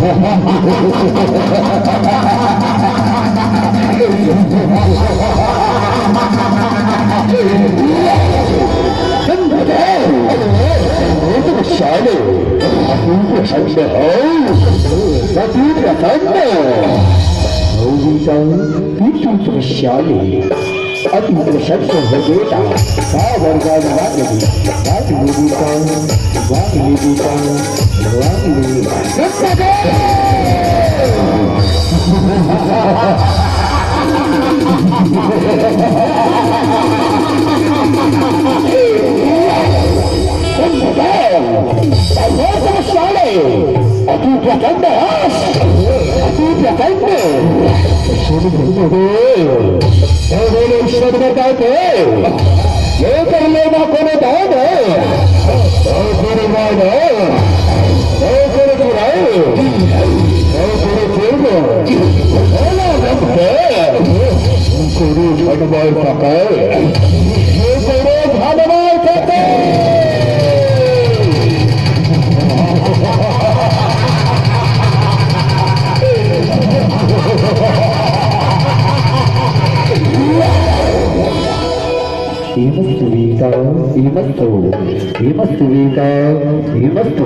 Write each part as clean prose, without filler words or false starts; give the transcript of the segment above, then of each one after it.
真的的，我这个小的，不过手的我丢掉真的。后一张，你就这个小的。I think the shepherds will go down. I want to go to that lady. That lady down. That lady down. That lady down. Let's go! Come on! I want to Charlie. I do pretend I do pretend. ये कर लेना कोने दान है और फिर वाद है और फिर बुराई और फिर फिर बोला रब है गुरु भगवान पका ये गुरु भगवान पका He must be gone, he must go, he must be gone, he must go.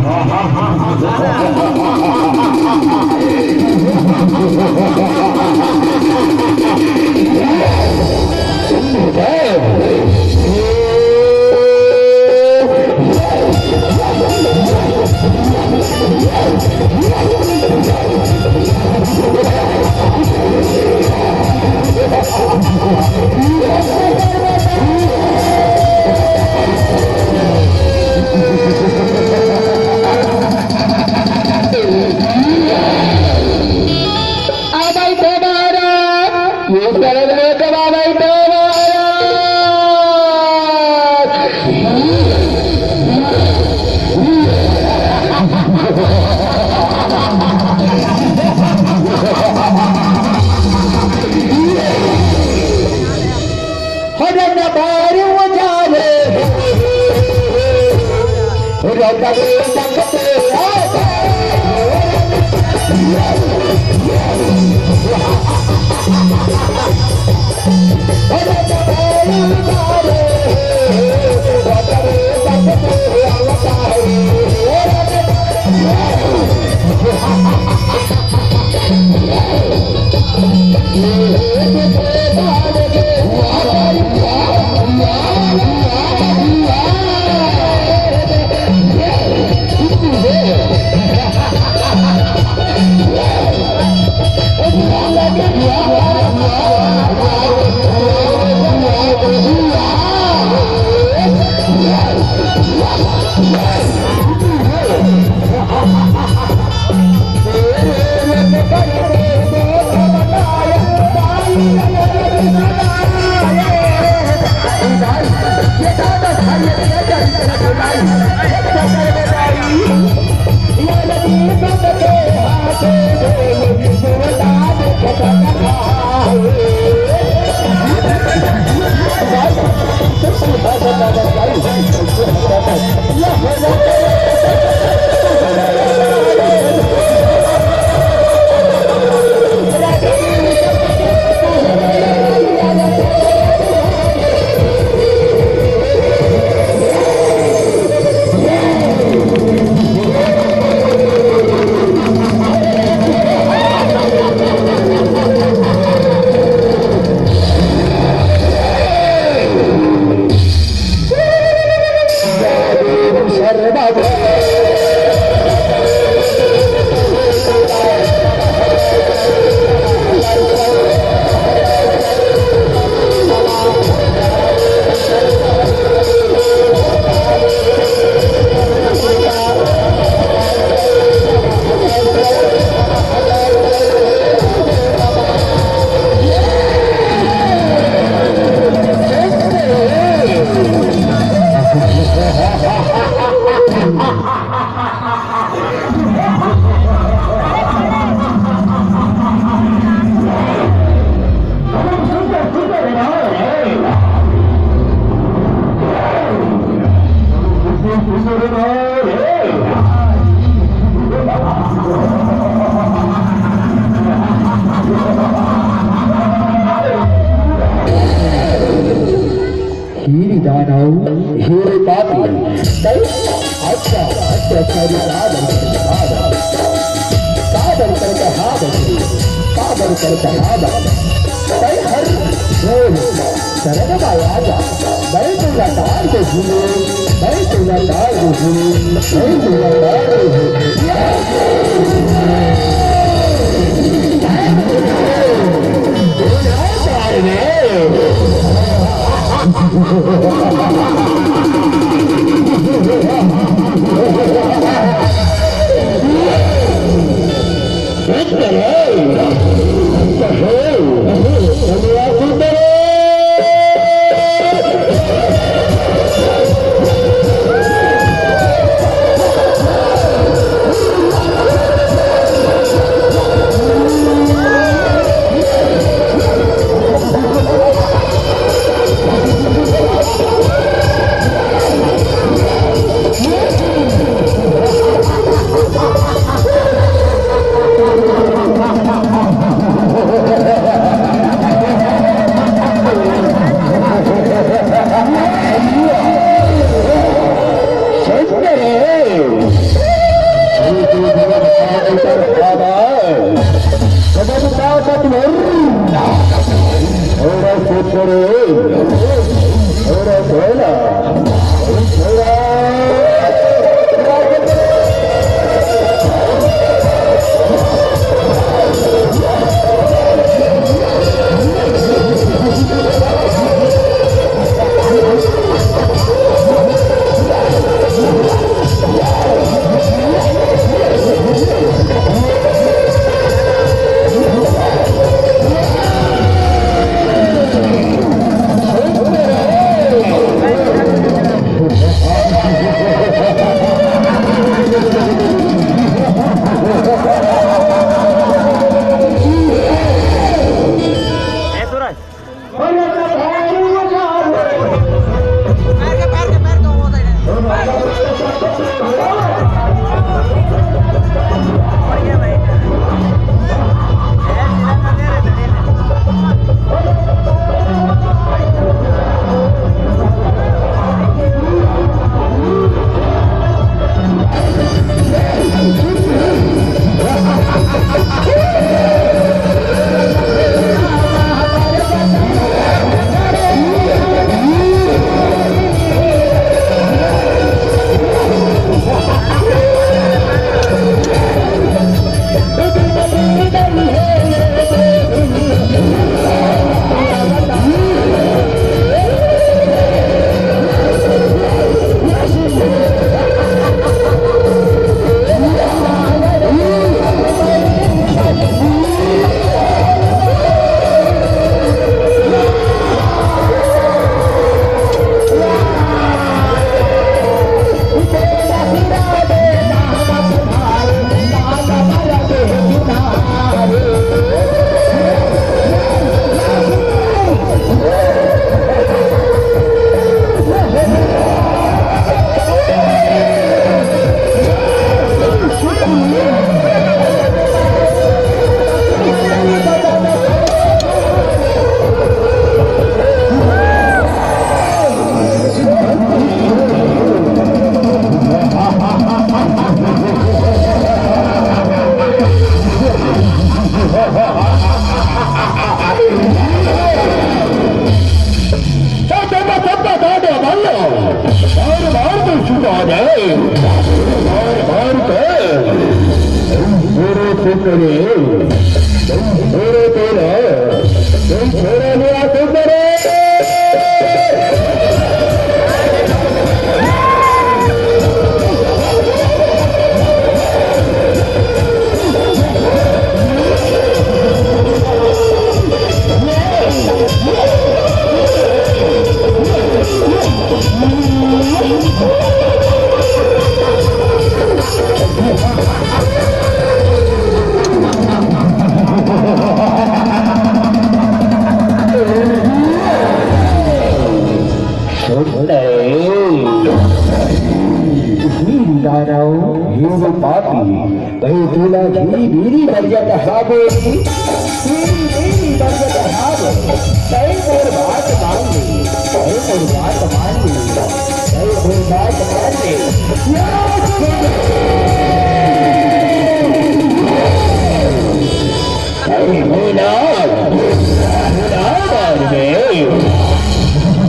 Ha ha ha ha ha! सुंदरे छोड़ो तेरा छोड़ा लिया सुंदरे कहीं दूल्हा धीरी धीरी मर्यादा हाबो धीरी धीरी मर्यादा हाबो कहीं और बात मान ली कहीं और बात मान ली कहीं और बात मान ली कहीं होना मान में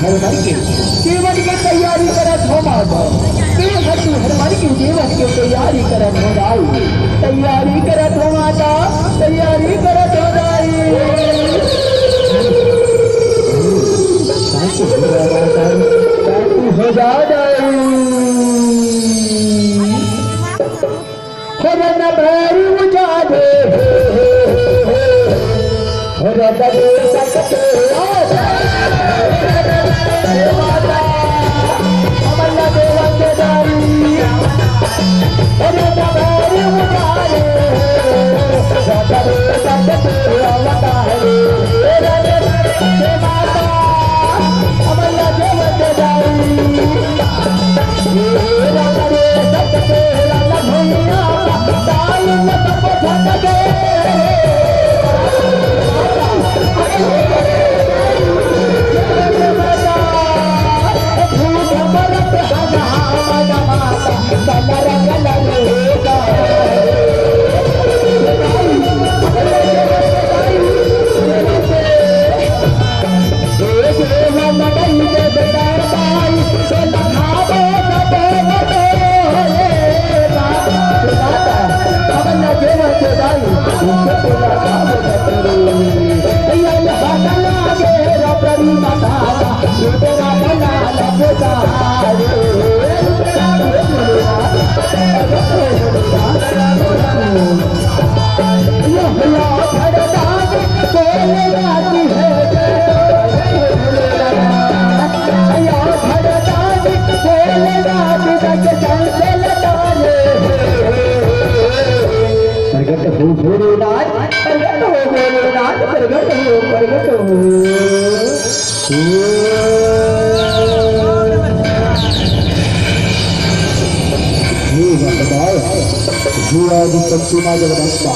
जीवन की तैयारी करत हो माता हनुमान की जीवन की तैयारी करत हो दाई तैयारी करत हो माता तैयारी करत हो दाई हो जा दाई हरन भैरू जा दे हरन भैरू सकते माता अमला देवा के दारी अरे दबारी उतारे राधा सकते आवता है रे माता अमला देवा के दारी राधा सकते राधा भैया दाई न सब छक गए हरी माता तेरा बना लगता जगदम्बा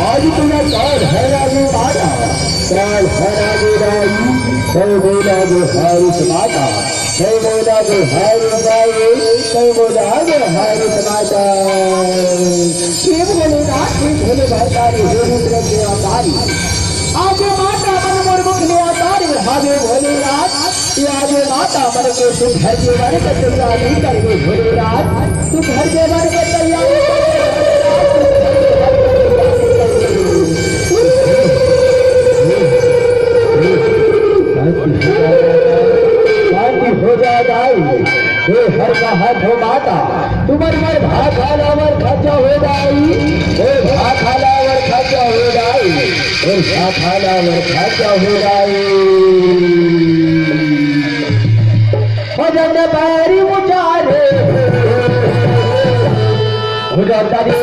आज तुझा काल है राजू माता काल है राजू राई कई बोला जो हारिस माता कई बोला जो हारिस राई कई बोला जो हारिस माता शिव बोले नाथ शिव बोले भरतारी हे रुद्र के अवतारी आगे माता मन मोर मुख ने अवतारी हागे भोलेनाथ आगे माता मन के सुधर के वर के तैयारी करके भोलेनाथ सुधर के वर के तैयारी हो जाए हे हर का हाथ हो माता तुमर मर भाखालावर खर्चा हो जाई हे भाखालावर खर्चा हो जाई हे भाखालावर खर्चा हो जाई भजन पैरी मुचारे हो जाता रे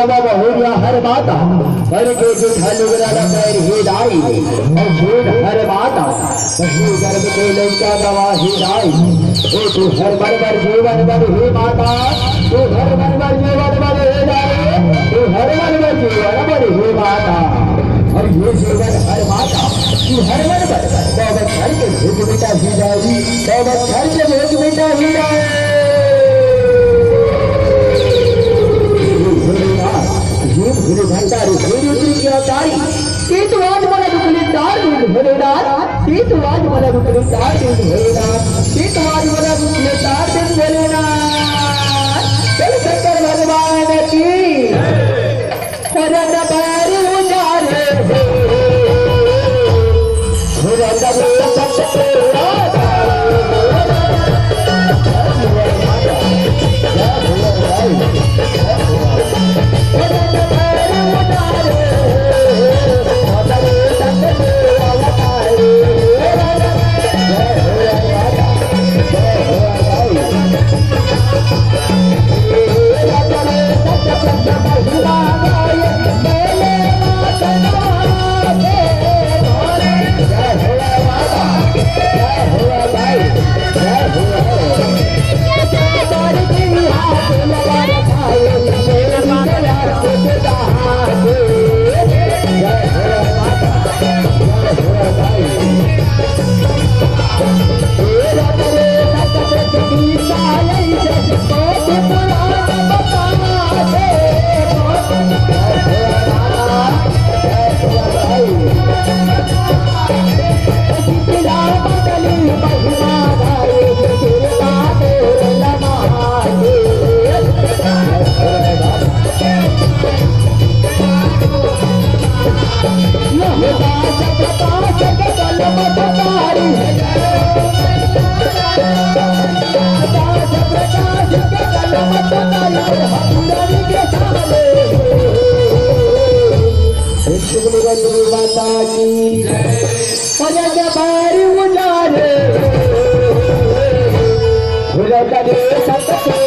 बाबा हो गया हर माता हर के पैर ही दाई और झूठ हर माता पशु गर्भ के लड़का दवा ही दाई ओ तू हर बरबर जीवन बर ही माता तू हर बरबर जीवन बर हे दाई तू हर बरबर जीवन बर ही माता और ये जीवन हर माता तू हर बरबर बाबा घर के भोग बेटा ही दाई बाबा घर के भोग बेटा ही दाई भोले भंडारी भोले की अवतारी तीतवाद वाला दुखले तार दूध भोलेनाथ तीतवाद वाला दुखले तार दूध भोलेनाथ तीतवाद वाला दुखले तार दूध भोलेनाथ चल शंकर भगवान की करन पैर उजारे भोला माता की बारी उजारे सबके